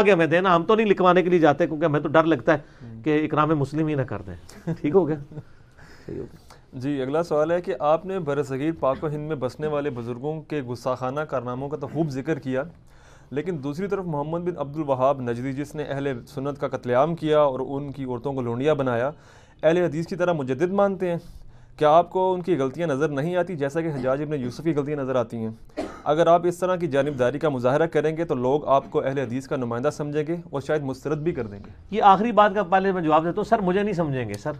آگے ہمیں دینا, ہم تو نہیں لکھوانے کے لیے جاتے کیونکہ ہمیں تو ڈر لگتا ہے کہ اکرام مسلم ہی نہ کر دیں. ٹھیک ہو گیا, صحیح ہو گیا. جی اگلا سوال ہے کہ آپ نے برصغیر پاک و ہند میں بسنے والے بزرگوں کے گستاخانہ کارناموں کا تو خوب ذکر کیا, لیکن دوسری طرف محمد بن عبد الوہاب نجدی جس نے اہل سنت کا قتل عام کیا اور ان کی عورتوں کو لونڈیا بنایا, اہل حدیث کی طرح مجدد مانتے ہیں. کیا آپ کو ان کی غلطیاں نظر نہیں آتی جیسا کہ حجاج ابن یوسف کی غلطیاں نظر آتی ہیں؟ اگر آپ اس طرح کی جانبداری کا مظاہرہ کریں گے تو لوگ آپ کو اہل حدیث کا نمائندہ سمجھیں گے اور شاید مسترد بھی کر دیں گے. یہ آخری بات کا پہلے میں جواب دیتا ہوں. سر مجھے نہیں سمجھیں گے سر,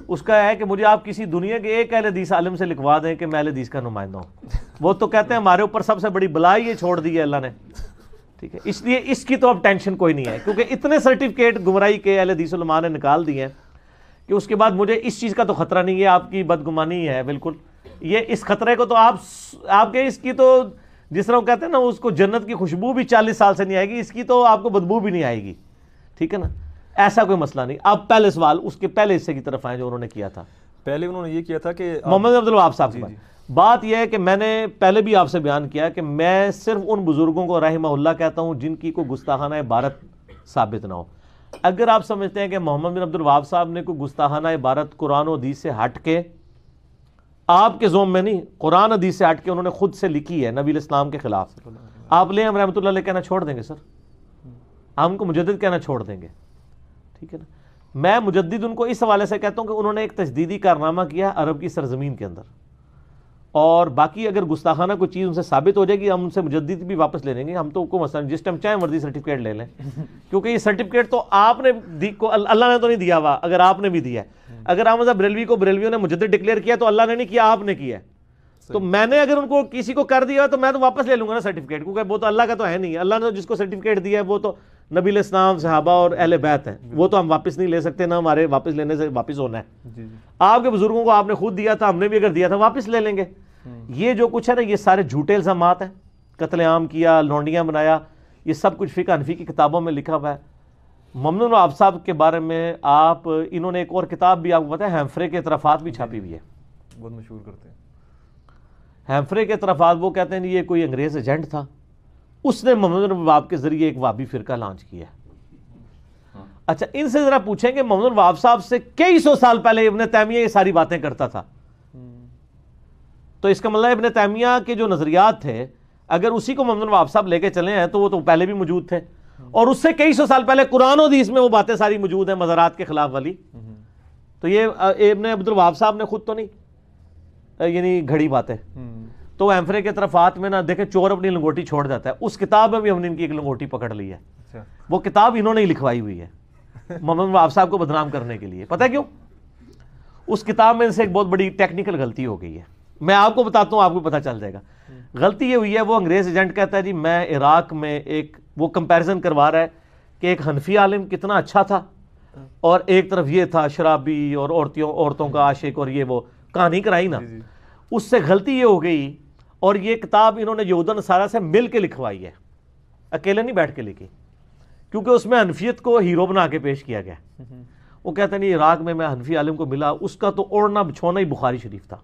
اس کا ہے کہ مجھے آپ کسی دنیا کے ایک اہل حدیث عالم سے لکھوا دیں کہ میں اہل حدیث کا نمائندہ ہوں. وہ تو کہتے ہیں ہمارے اوپر سب سے بڑی بلائی یہ چھوڑ دی ہے اللہ نے. ٹھیک ہے, اس لیے اس کی تو اب ٹینشن کوئی نہیں ہے کیونکہ اتنے سرٹیفکیٹ گمراہی کے اہل حدیث علماء نے نکال دیے ہیں کہ اس کے بعد مجھے اس چیز کا تو خطرہ نہیں ہے. آپ کی بدگمانی ہے بالکل, یہ اس خطرے کو تو آپ کے اس کی تو جس طرح وہ کہتے ہیں نا اس کو جنت کی خوشبو بھی 40 سال سے نہیں آئے گی, اس کی تو آپ کو بدبو بھی نہیں آئے گی. ٹھیک ہے نا, ایسا کوئی مسئلہ نہیں. آپ پہلے سوال اس کے پہلے حصے کی طرف آئیں جو انہوں نے کیا تھا. پہلے انہوں نے یہ کیا تھا کہ محمد عبد الوہاب صاحب کی بات یہ ہے کہ میں نے پہلے بھی آپ سے بیان کیا کہ میں صرف ان بزرگوں کو رحمہ اللہ کہتا ہوں جن کی کوئی گستاخانہ عبارت ثابت نہ ہو. اگر آپ سمجھتے ہیں کہ محمد بن عبد الوہاب صاحب نے کوئی گستاخانہ عبارت قرآن و حدیث سے ہٹ کے, آپ کے زوم میں نہیں, قرآن حدیث سے ہٹ کے انہوں نے خود سے لکھی ہے نبی الاسلام کے خلاف, آپ لیں ہم رحمۃ اللہ علیہ کہنا چھوڑ دیں گے سر؟ ہم ان کو مجدد کہنا چھوڑ دیں گے؟ ٹھیک ہے نا. میں مجدد ان کو اس حوالے سے کہتا ہوں کہ انہوں نے ایک تجدیدی کارنامہ کیا عرب کی سرزمین کے اندر, اور باقی اگر گستاخانہ کوئی چیز ان سے ثابت ہو جائے گی ہم ان سے مجدد بھی واپس لے لیں گے. ہم تو کوئی مسئلہ نہیں, جس ٹائم چاہیں ورزی سرٹیفکیٹ لے لیں کیونکہ یہ سرٹیفکیٹ تو آپ نے اللہ نے تو نہیں دیا ہوا, اگر آپ نے بھی دیا ہے. اگر احمد بریلوی کو بریلویوں نے مجدد ڈکلیئر کیا تو اللہ نے نہیں کیا, آپ نے کیا ہے. تو میں نے اگر ان کو کسی کو کر دیا تو میں تو واپس لے لوں گا نا سرٹیفکیٹ, کیونکہ وہ تو اللہ کا تو ہے نہیں. اللہ نے جس کو سرٹیفکیٹ دیا ہے وہ تو نبی علیہ السلام, صحابہ اور اہل بیت ہیں, وہ تو ہم واپس نہیں لے سکتے, نہ ہمارے واپس لینے سے واپس ہونا ہے. آپ کے بزرگوں کو آپ نے خود دیا تھا, ہم نے بھی اگر دیا تھا واپس لے لیں گے. یہ جو کچھ ہے نا یہ سارے جھوٹے الزامات ہیں, قتل عام کیا, لونڈیاں بنایا, یہ سب کچھ فقہ حنفی کی کتابوں میں لکھا ہوا ہے. محمد بن عبد صاحب کے بارے میں آپ انہوں نے ایک اور کتاب بھی آپ کو پتا ہے ہیمفرے کے اطرافات بھی چھاپی ہوئی ہے, بہت مشہور کرتے ہیں. ہیمفرے کے اطرافات وہ کہتے ہیں یہ کوئی انگریز ایجنٹ تھا, اس نے محمد بن وہاب کے ذریعے ایک وہابی فرقہ لانچ کیا. اچھا ان سے ذرا پوچھیں کہ محمد بن وہاب صاحب سے کئی سو سال پہلے ابن تیمیہ یہ ساری باتیں کرتا تھا, تو اس کا مطلب ابن تیمیہ کے جو نظریات تھے اگر اسی کو محمد بن وہاب صاحب لے کے چلے ہیں تو وہ تو پہلے بھی موجود تھے, اور اس سے کئی سو سال پہلے قرآن و حدیث میں وہ باتیں ساری موجود ہیں مزارات کے خلاف والی. تو یہ ابن عبد الوہاب صاحب نے خود تو نہیں یعنی گھڑی باتیں. تو ہیمفرے کے طرفات میں نا دیکھیں چور اپنی لنگوٹی چھوڑ جاتا ہے, اس کتاب میں بھی ہم نے ان کی ایک لنگوٹی پکڑ لی ہے. وہ کتاب انہوں نے ہی لکھوائی ہوئی ہے محمد بن وہاب صاحب کو بدنام کرنے کے لیے. پتہ ہے کیوں؟ اس کتاب میں سے ایک بہت بڑی ٹیکنیکل غلطی ہو گئی ہے, میں آپ کو بتاتا ہوں, آپ کو پتہ چل جائے گا. غلطی یہ ہوئی ہے, وہ انگریز ایجنٹ کہتا ہے جی میں عراق میں ایک وہ کمپیریزن کروا رہا ہے کہ ایک حنفی عالم کتنا اچھا تھا اور ایک طرف یہ تھا شرابی اور عورتوں کا عاشق, اور یہ وہ کہانی کرائی نا. اس سے غلطی یہ ہو گئی, اور یہ کتاب انہوں نے یہود و نصارہ سے مل کے لکھوائی ہے, اکیلے نہیں بیٹھ کے لکھی, کیونکہ اس میں حنفیت کو ہیرو بنا کے پیش کیا گیا. وہ کہتے ہیں نہیں عراق میں حنفی عالم کو ملا, اس کا تو اوڑھنا بچھونا ہی بخاری شریف تھا.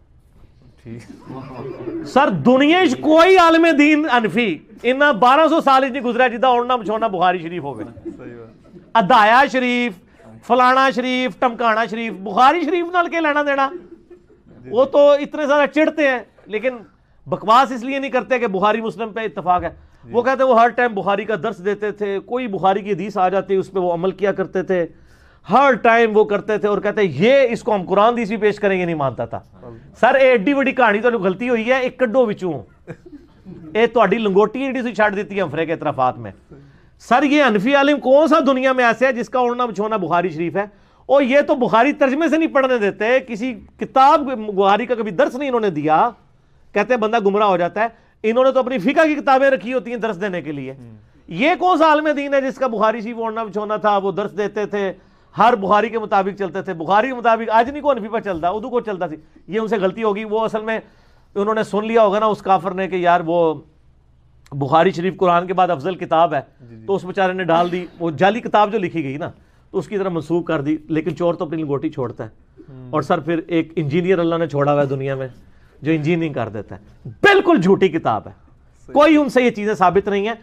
سر دنیا کوئی عالم دین حنفی ان 1200 سال نہیں گزرا جدہ اوڑھنا بچھونا بخاری شریف ہو گئے. ادایا شریف, فلانا شریف, ٹمکانا شریف, بخاری شریف نال کے لینا دینا. وہ تو اتنے زیادہ چڑھتے ہیں لیکن بکواس اس لیے نہیں کرتے کہ بخاری مسلم پہ اتفاق ہے. وہ کہتے ہیں وہ ہر ٹائم بخاری کا درس دیتے تھے, کوئی بخاری کی حدیث آ جاتی اس پہ وہ عمل کیا کرتے تھے, ہر ٹائم وہ کرتے تھے, اور کہتے ہیں یہ اس کو ہم قرآن حدیث بھی پیش کریں گے, نہیں مانتا تھا. سر ایڈی بڑی کہانی تو غلطی ہوئی ہے, ایک کڈو وچوں اے تہاڈی لنگوٹی ایڈی سی چھڈ دیتی ہے ہمفرے کے اطرافات میں. سر یہ حنفی عالم کون سا دنیا میں ایسے ہے جس کا اوڑھنا بچھونا بخاری شریف ہے, اور یہ تو بخاری ترجمے سے نہیں پڑھنے دیتے, کسی کتاب بخاری کا کبھی درس نہیں انہوں نے دیا, کہتے ہیں بندہ گمراہ ہو جاتا ہے. انہوں نے تو اپنی فقہ کی کتابیں رکھی ہوتی ہیں درس دینے کے لیے. یہ کون سا عالم دین ہے جس کا بخاری شریف اوڑھنا بچھونا تھا, وہ درس دیتے تھے, ہر بخاری کے مطابق چلتے تھے, بخاری کے مطابق آج نہیں کو حنفی پر چلتا, اردو کو چلتا تھی. یہ ان سے غلطی ہوگی, وہ اصل میں انہوں نے سن لیا ہوگا نا اس کافر نے کہ یار وہ بخاری شریف قرآن کے بعد افضل کتاب ہے, تو اس بیچارے نے ڈال دی وہ جعلی کتاب جو لکھی گئی نا, تو اس کی طرح منسوخ کر دی. لیکن چور تو اپنی لنگوٹی چھوڑتا ہے, اور سر پھر ایک انجینئر اللہ نے چھوڑا ہوا ہے دنیا میں جو انجینئرنگ کر دیتا ہے. بالکل جھوٹی کتاب ہے, کوئی ان سے یہ چیزیں ثابت نہیں ہیں.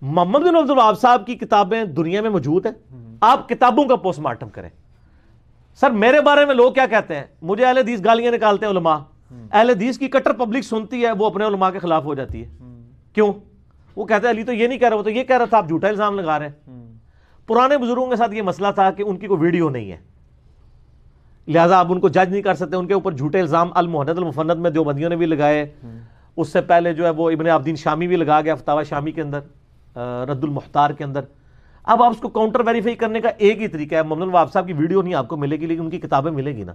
محمد بن عبد الوہاب صاحب کی کتابیں دنیا میں موجود ہیں, آپ کتابوں کا پوسٹ مارٹم کریں. سر میرے بارے میں لوگ کیا کہتے ہیں, مجھے اہل حدیث گالیاں نکالتے ہیں علماء, اہل حدیث کی کٹر پبلک سنتی ہے, وہ اپنے علماء کے خلاف ہو جاتی ہے. کیوں؟ وہ کہتے ہیں علی تو یہ نہیں کہہ رہا, وہ تو یہ کہہ رہا تھا, آپ جھوٹا الزام لگا رہے ہیں. پرانے بزرگوں کے ساتھ یہ مسئلہ تھا کہ ان کی کوئی ویڈیو نہیں ہے, لہٰذا آپ ان کو جج نہیں کر سکتے. ان کے اوپر جھوٹے الزام المہند المفند میں دیوبندیوں نے بھی لگائے, اس سے پہلے جو ہے وہ ابن عابدین شامی بھی لگا گیا فتاوی شامی کے اندر, رد المختار کے اندر. اب آپ اس کو کاؤنٹر ویریفائی کرنے کا ایک ہی طریقہ ہے, محمد بن وہاب صاحب کی ویڈیو نہیں آپ کو ملے گی, لیکن ان کی کتابیں ملے گی نا.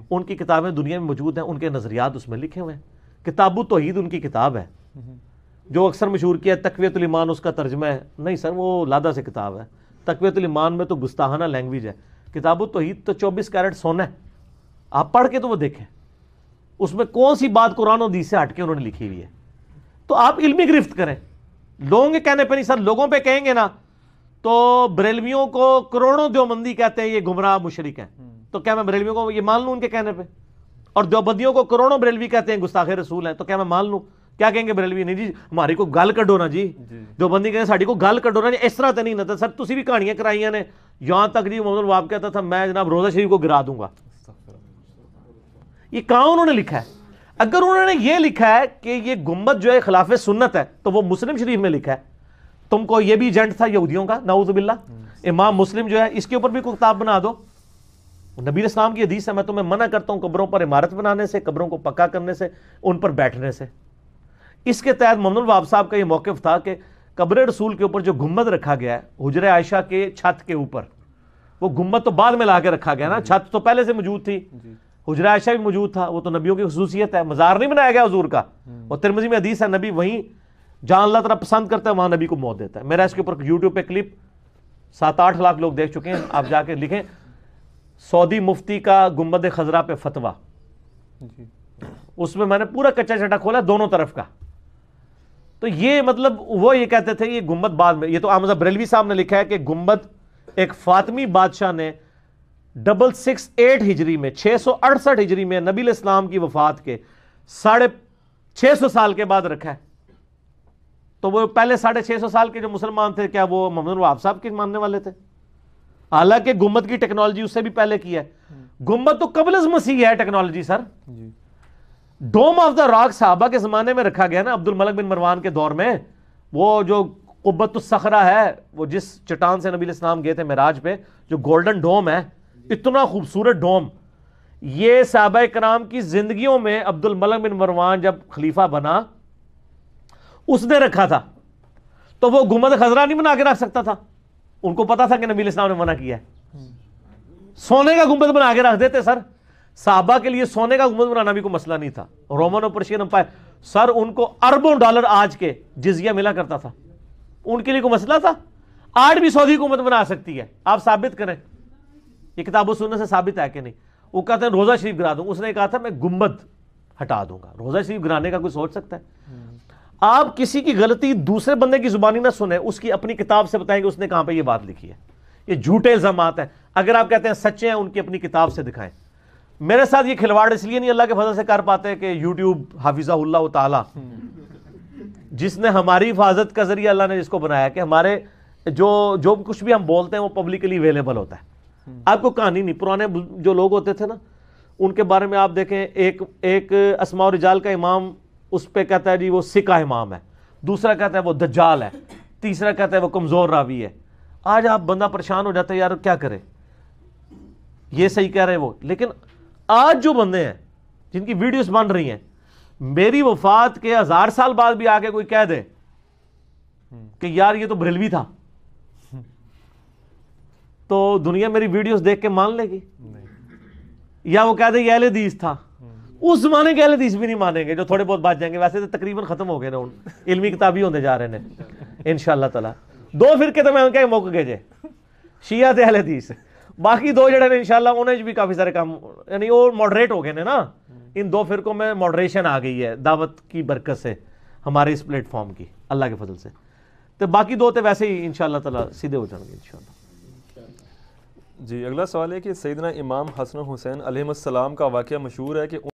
ان کی کتابیں دنیا میں موجود ہیں, ان کے نظریات اس میں لکھے ہوئے ہیں. کتاب التوحید ان کی کتاب ہے, جو اکثر مشہور کیا ہے تقویۃ الایمان اس کا ترجمہ ہے. نہیں سر, وہ لادہ سے کتاب ہے. تقویۃ الایمان میں تو گستاخانہ لینگویج ہے. کتاب التوحید تو 24 کیرٹ سونا ہے, آپ پڑھ کے تو وہ دیکھیں اس میں کون سی بات قرآن و حدیث سے ہٹ کے انہوں نے لکھی ہوئی ہے. تو آپ علمی گرفت کریں, لوگوں کے کہنے پہ نہیں. سر لوگوں پہ کہیں گے نا تو بریلویوں کو کروڑوں دیوبندی کہتے ہیں یہ گمراہ مشرک ہیں, تو کیا میں بریلویوں کو یہ مان لوں ان کے کہنے پہ؟ اور دیوبندیوں کو کروڑوں بریلوی کہتے ہیں گستاخ رسول ہیں, تو کیا میں مان لوں؟ کیا کہیں گے بریلوی؟ نہیں جی ہماری کو گل کڈو نا جی, دیوبندی کہیں ساڑی کو گل کڈو نا جی. اس طرح تو نہیں نہ. سر تسی بھی کہانیاں کرائیاں نے, یہاں تک جی محمد الوہاب کہتا تھا میں جناب روزہ شریف کو گرا دوں گا. یہ کہاں انہوں نے لکھا ہے؟ اگر انہوں نے یہ لکھا ہے کہ یہ گنبد جو ہے خلاف سنت ہے, تو وہ مسلم شریف میں لکھا ہے. تم کو یہ بھی ایجنٹ تھا یہودیوں کا, نعوذ باللہ. امام مسلم جو ہے اس کے اوپر بھی کوئی کتاب بنا دو. نبی اسلام کی حدیث ہے, میں تمہیں منع کرتا ہوں قبروں پر عمارت بنانے سے, قبروں کو پکا کرنے سے, ان پر بیٹھنے سے. اس کے تحت محمد الوہاب صاحب کا یہ موقف تھا کہ قبر رسول کے اوپر جو گنبد رکھا گیا ہے حجرہ عائشہ کے چھت کے اوپر, وہ گنبد تو بعد میں لا کے رکھا گیا نا, چھت تو پہلے سے موجود تھی, حجرہ عائشہ بھی موجود تھا, وہ تو نبیوں کی خصوصیت ہے. مزار نہیں بنایا گیا حضور کا, اور ترمذی میں حدیث ہے نبی وہیں جہاں اللہ تعالیٰ پسند کرتا ہے وہاں نبی کو موت دیتا ہے. میرا اس کے اوپر یوٹیوب پہ کلپ 7-8 لاکھ لوگ دیکھ چکے ہیں, آپ جا کے لکھیں سعودی مفتی کا گنبد خضرا پہ فتویٰ, اس میں نے پورا کچا چٹا کھولا دونوں طرف کا. تو یہ مطلب وہ یہ کہتے تھے یہ گنبد بعد میں, یہ تو احمد بریلوی صاحب نے لکھا ہے کہ گنبد ایک فاطمی بادشاہ نے 668 ہجری میں 668 ہجری میں نبی علیہ السلام کی وفات کے 650 سال کے بعد رکھا ہے. تو وہ پہلے 650 سال کے جو مسلمان تھے کیا وہ محمد الوہاب صاحب کے ماننے والے تھے؟ حالانکہ گنبد کی ٹیکنالوجی اس سے بھی پہلے کی ہے. گنبد تو قبل از مسیح ہے technology sir. Dome of the Rock صحابہ کے زمانے میں رکھا گیا نا, عبد الملک بن مروان کے دور میں. وہ جو قبۃ الصخرہ ہے, وہ جس چٹان سے نبی علیہ السلام گئے تھے معراج پہ, جو گولڈن ڈوم ہے, اتنا خوبصورت ڈوم, یہ صحابہ کرام کی زندگیوں میں عبد الملک بن مروان جب خلیفہ بنا اس نے رکھا تھا. تو وہ گنبد خضرا نہیں بنا کے رکھ سکتا تھا, ان کو پتا تھا کہ نبی علیہ السلام نے منع کیا ہے. سونے کا گنبد بنا کے رکھ دیتے سر. صحابہ کے لیے سونے کا گنبد بنانا بھی کوئی مسئلہ نہیں تھا. رومن اور پرشین امپائر سر, ان کو اربوں ڈالر آج کے جزیہ ملا کرتا تھا, ان کے لیے کوئی مسئلہ تھا؟ آج بھی سعودی حکومت بنا سکتی ہے, آپ ثابت کریں. یہ کتاب و سنت سے ثابت ہے کہ نہیں؟ وہ کہتے ہیں روزہ شریف گرا دوں, اس نے کہا تھا میں گنبد ہٹا دوں گا. روزہ شریف گرانے کا کوئی سوچ سکتا ہے؟ آپ کسی کی غلطی دوسرے بندے کی زبانی نہ سنیں, اس کی اپنی کتاب سے بتائیں کہ اس نے کہاں پہ یہ بات لکھی ہے. یہ جھوٹے الزامات ہیں. اگر آپ کہتے ہیں سچے ہیں, ان کی اپنی کتاب سے دکھائیں. میرے ساتھ یہ کھلواڑ اس لیے نہیں اللہ کے فضل سے کر پاتے کہ یوٹیوب حافظہ اللہ تعالی, جس نے ہماری حفاظت کا ذریعہ اللہ نے جس کو بنایا کہ ہمارے جو کچھ بھی ہم بولتے ہیں وہ پبلکلی اویلیبل ہوتا ہے. آپ کو کہانی نہیں, پرانے جو لوگ ہوتے تھے نا ان کے بارے میں آپ دیکھیں, ایک اسماء و رجال کا امام اس پہ کہتا ہے جی وہ سکہ امام ہے, دوسرا کہتا ہے وہ دجال ہے, تیسرا کہتا ہے وہ کمزور راوی ہے. آج آپ بندہ پریشان ہو جاتا ہے یار کیا کرے, یہ صحیح کہہ رہے وہ. لیکن آج جو بندے ہیں جن کی ویڈیوز بن رہی ہیں, میری وفات کے 1000 سال بعد بھی آگے کوئی کہہ دے کہ یار یہ تو بریلوی تھا, تو دنیا میری ویڈیوز دیکھ کے مان لے گی؟ یا وہ کہہ دے یہ اہل حدیث تھا. اس زمانے کے اہل حدیث بھی نہیں مانیں گے جو تھوڑے بہت بات جائیں گے. ویسے تو تقریباً ختم ہو گئے نا, علمی کتابی ہونے جا رہے ہیں انشاءاللہ تعالی. 2 فرقے تو میں ان کے موقع گئے جے, شیعہ تے اہل حدیث, باقی 2 جڑے انشاءاللہ انہیں بھی کافی سارے کام یعنی وہ ماڈریٹ ہو گئے نا. ان 2 فرقوں میں ماڈریشن آ گئی ہے دعوت کی برکت سے, ہمارے اس پلیٹ فارم کی اللہ کے فضل سے. تو باقی 2 تے ویسے ہی انشاءاللہ تعالی سیدھے ہو جائیں گے انشاءاللہ. جی اگلا سوال ہے کہ سیدنا امام حسن و حسین علیہ السلام کا واقعہ مشہور ہے کہ